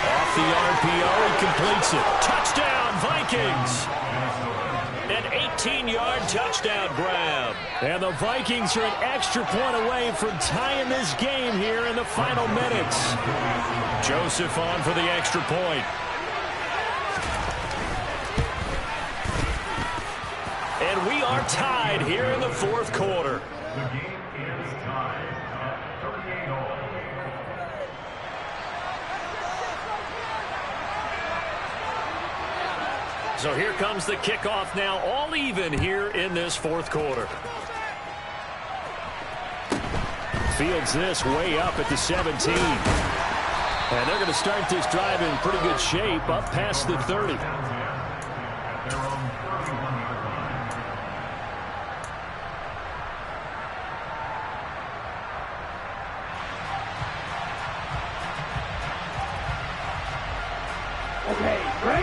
Off the RPO, he completes it. Touchdown, Vikings! An 18-yard touchdown grab. And the Vikings are an extra point away from tying this game here in the final minutes. Joseph on for the extra point. And we are tied here in the 4th quarter. The game is tied at 38-all. So here comes the kickoff now, all even here in this 4th quarter. Fields this way up at the 17. And they're going to start this drive in pretty good shape, up past the 30.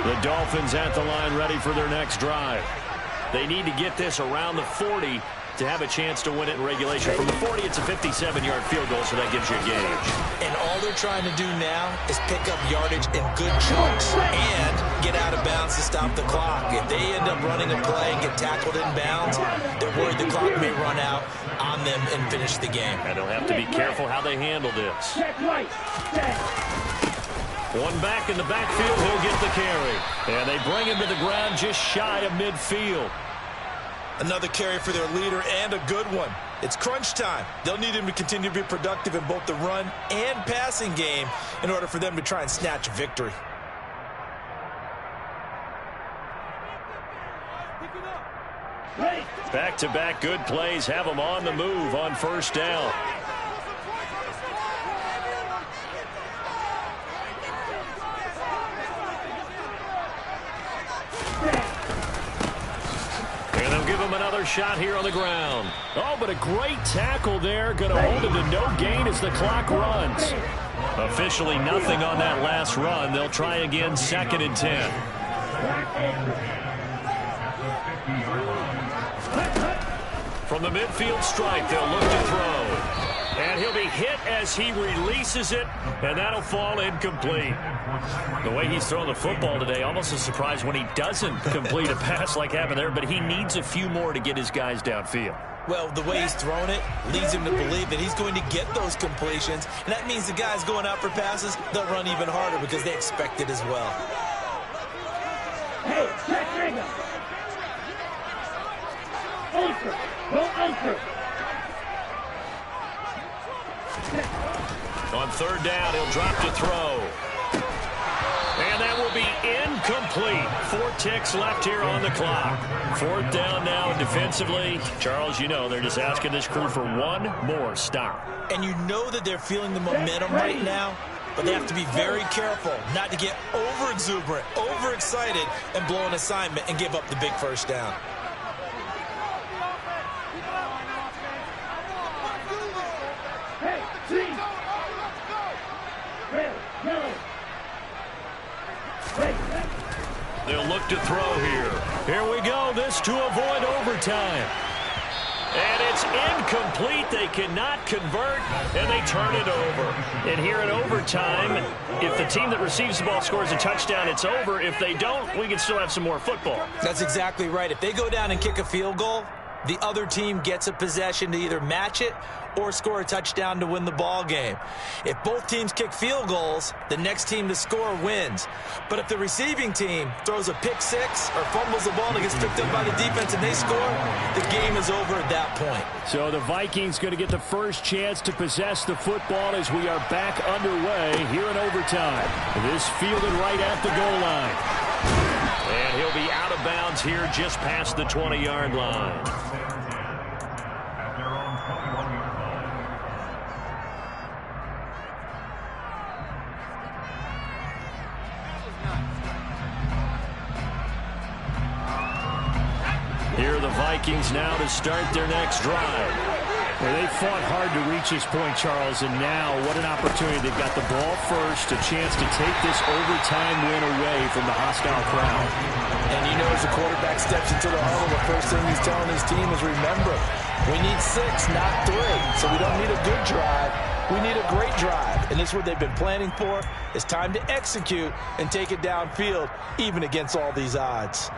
The Dolphins at the line ready for their next drive. They need to get this around the 40 to have a chance to win it in regulation. From the 40, it's a 57-yard field goal, so that gives you a gauge. And all they're trying to do now is pick up yardage in good chunks and get out of bounds to stop the clock. If they end up running a play and get tackled in bounds, they're worried the clock may run out on them and finish the game. And they'll have to be careful how they handle this. One back in the backfield, he'll get the carry. And they bring him to the ground just shy of midfield. Another carry for their leader, and a good one. It's crunch time. They'll need him to continue to be productive in both the run and passing game in order for them to try and snatch a victory. Back-to-back good plays have them on the move on first down. And they'll give him another shot here on the ground. Oh, but a great tackle there. Going to hold him to no gain as the clock runs. Officially nothing on that last run. They'll try again, 2nd and 10. From the midfield stripe, they'll look to throw. And he'll be hit as he releases it, and that'll fall incomplete. The way he's throwing the football today, almost a surprise when he doesn't complete a pass like happened there, but he needs a few more to get his guys downfield. Well, the way he's thrown it leads him to believe that he's going to get those completions, and that means the guys going out for passes, they'll run even harder because they expect it as well. Hey, check trigger. Anchor. Go anchor. On 3rd down, he'll drop to throw. And that will be incomplete. 4 ticks left here on the clock. 4th down now, and defensively, Charles, you know, they're just asking this crew for one more stop. And you know that they're feeling the momentum right now, but they have to be very careful not to get over-exuberant, overexcited, and blow an assignment and give up the big first down. They'll look to throw here. Here we go. This to avoid overtime. And it's incomplete. They cannot convert, and they turn it over. And here in overtime, if the team that receives the ball scores a touchdown, it's over. If they don't, we can still have some more football. That's exactly right. If they go down and kick a field goal, the other team gets a possession to either match it or score a touchdown to win the ball game. If both teams kick field goals, the next team to score wins. But if the receiving team throws a pick six or fumbles the ball and it gets picked up by the defense and they score, the game is over at that point. So the Vikings going to get the first chance to possess the football as we are back underway here in overtime. This fielded right at the goal line. And he'll be out of bounds here just past the 20-yard line. Here are the Vikings now to start their next drive. Well, they fought hard to reach this point, Charles, and now what an opportunity. They've got the ball first, a chance to take this overtime win away from the hostile crowd. And you know, as the quarterback steps into the huddle, the first thing he's telling his team is, remember, we need 6, not 3. So we don't need a good drive. We need a great drive. And this is what they've been planning for. It's time to execute and take it downfield, even against all these odds.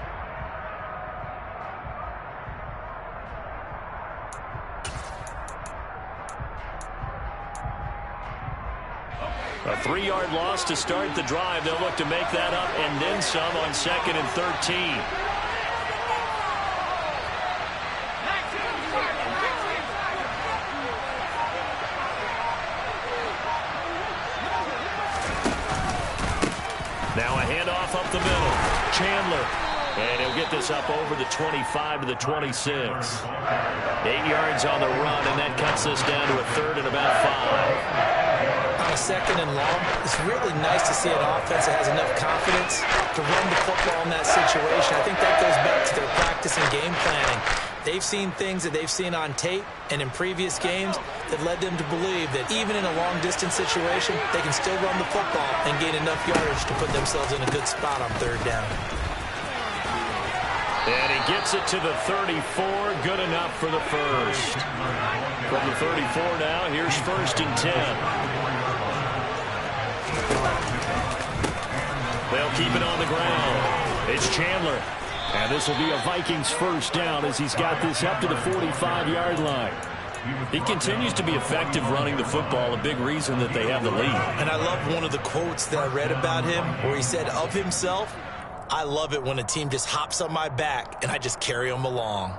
A 3-yard loss to start the drive. They'll look to make that up and then some on 2nd and 13. Now a handoff up the middle. Chandler. And he'll get this up over the 25 to the 26. 8 yards on the run, and that cuts this down to a 3rd and about 5. On a 2nd and long, it's really nice to see an offense that has enough confidence to run the football in that situation. I think that goes back to their practice and game planning. They've seen things that they've seen on tape and in previous games that led them to believe that even in a long-distance situation, they can still run the football and gain enough yardage to put themselves in a good spot on 3rd down. And he gets it to the 34. Good enough for the first. From the 34 now, here's 1st and 10. They'll keep it on the ground. It's Chandler. And this will be a Vikings first down as he's got this up to the 45-yard line. He continues to be effective running the football, a big reason that they have the lead. And I love one of the quotes that I read about him where he said of himself, "I love it when a team just hops on my back and I just carry them along."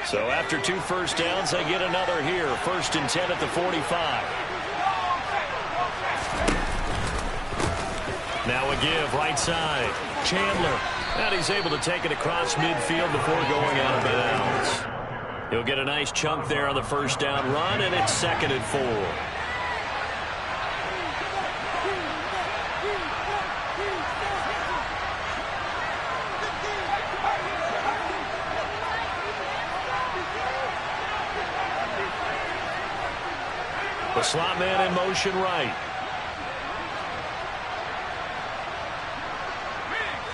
So after 2 first downs, they get another here. 1st and 10 at the 45. Now a give right side. Chandler. And he's able to take it across midfield before going out of bounds. He'll get a nice chunk there on the first down run, and it's 2nd and 4. The slot man in motion right.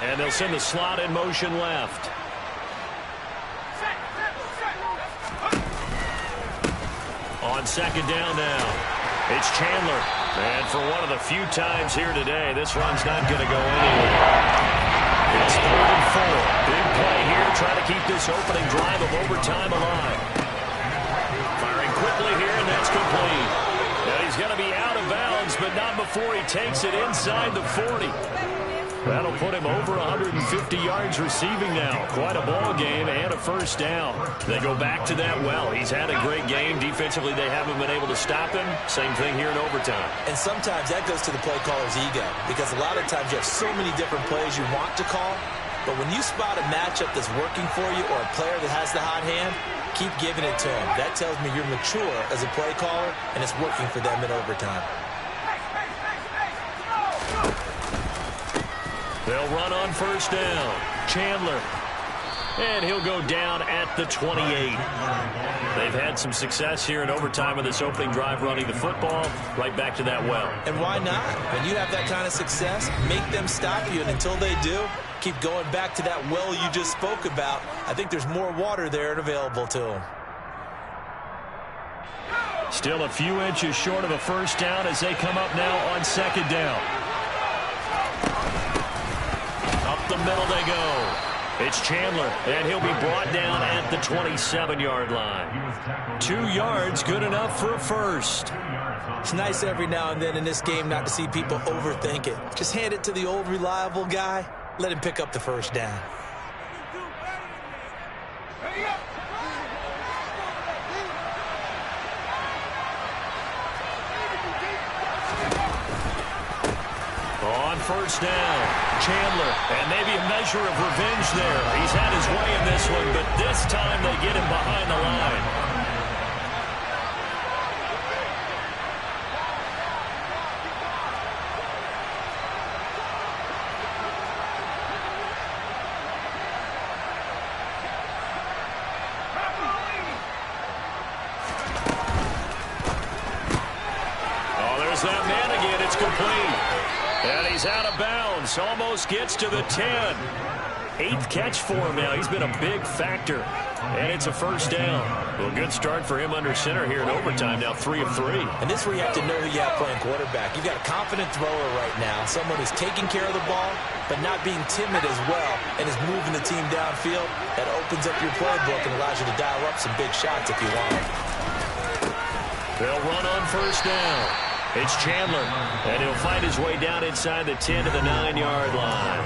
And they'll send the slot in motion left. On 2nd down now, it's Chandler. And for one of the few times here today, this run's not going to go anywhere. It's 3rd and 4. Big play here, trying to keep this opening drive of overtime alive. Firing quickly here, and that's complete. Now he's going to be out of bounds, but not before he takes it inside the 40. That'll put him over 150 yards receiving now. Quite a ball game and a first down. They go back to that well. He's had a great game. Defensively, they haven't been able to stop him. Same thing here in overtime. And sometimes that goes to the play caller's ego, because a lot of times you have so many different plays you want to call, but when you spot a matchup that's working for you or a player that has the hot hand, keep giving it to him. That tells me you're mature as a play caller, and it's working for them in overtime. They'll run on first down. Chandler. And he'll go down at the 28. They've had some success here in overtime of this opening drive running the football. Right back to that well. And why not? When you have that kind of success, make them stop you. And until they do, keep going back to that well you just spoke about. I think there's more water there and available to them. Still a few inches short of a first down as they come up now on 2nd down. The middle they go. It's Chandler, and he'll be brought down at the 27-yard line. 2 yards, good enough for a first. It's nice every now and then in this game not to see people overthink it. Just hand it to the old reliable guy. Let him pick up the first down. On first down, Chandler, and maybe a measure of revenge there. He's had his way in this one, but this time they get him behind the line. Oh, there's that man again. It's complete. And he's out of bounds. Almost gets to the 10. 8th catch for him now. He's been a big factor. And it's a first down. Well, good start for him under center here in overtime. Now 3 of 3. And this is where you have to know who you have playing quarterback. You've got a confident thrower right now. Someone who's taking care of the ball, but not being timid as well, and is moving the team downfield. That opens up your playbook and allows you to dial up some big shots if you want. They'll run on first down. It's Chandler, and he'll find his way down inside the 10 to the 9-yard line.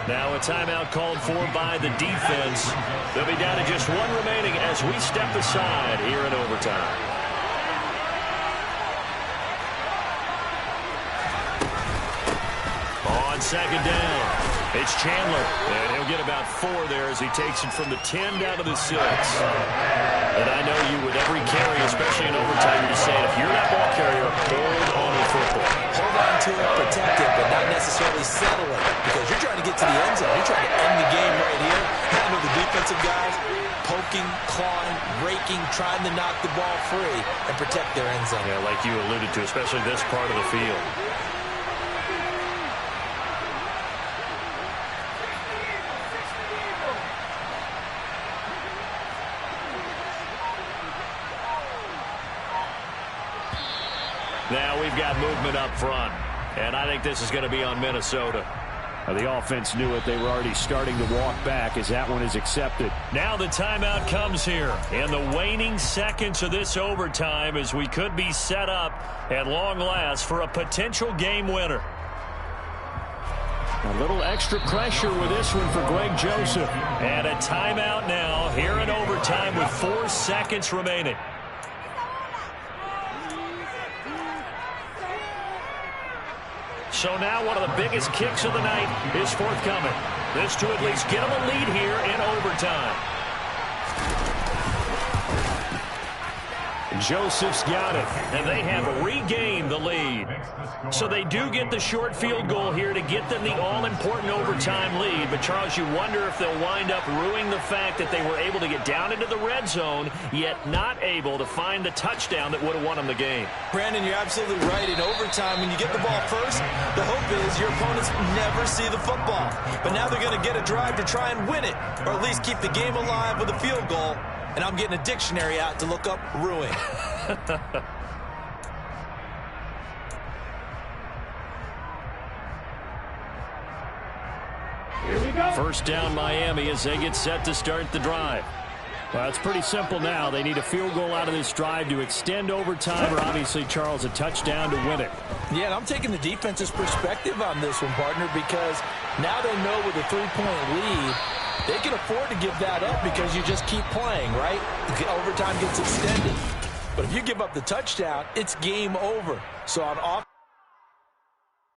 Now a timeout called for by the defense. They'll be down to just 1 remaining as we step aside here in overtime. On 2nd down, it's Chandler, and he'll get about 4 there as he takes it from the 10 down to the 6. And I know you with every carry, especially in overtime, you're just saying, if you're that ball carrier, hold on to the football. Hold on to it, protect it, but not necessarily settle it, because you're trying to get to the end zone. You're trying to end the game right here. I know the defensive guys poking, clawing, raking, trying to knock the ball free and protect their end zone. Yeah, like you alluded to, especially this part of the field. Now we've got movement up front, and I think this is going to be on Minnesota. The offense knew it. They were already starting to walk back as that one is accepted. Now the timeout comes here in the waning seconds of this overtime as we could be set up at long last for a potential game winner. A little extra pressure with this one for Greg Joseph. And a timeout now here in overtime with 4 seconds remaining. So now one of the biggest kicks of the night is forthcoming. This to at least get them a lead here in overtime. Joseph's got it. And they have regained the lead. So they do get the short field goal here to get them the all-important overtime lead. But, Charles, you wonder if they'll wind up ruining the fact that they were able to get down into the red zone, yet not able to find the touchdown that would have won them the game. Brandon, you're absolutely right. In overtime, when you get the ball first, the hope is your opponents never see the football. But now they're going to get a drive to try and win it, or at least keep the game alive with a field goal. And I'm getting a dictionary out to look up ruin. Here we go. First down Miami as they get set to start the drive. Well, it's pretty simple now. They need a field goal out of this drive to extend overtime, or obviously, Charles, a touchdown to win it. Yeah, and I'm taking the defense's perspective on this one, partner, because now they know with a 3-point lead, they can afford to give that up because you just keep playing, right? Overtime gets extended. But if you give up the touchdown, it's game over. So on off.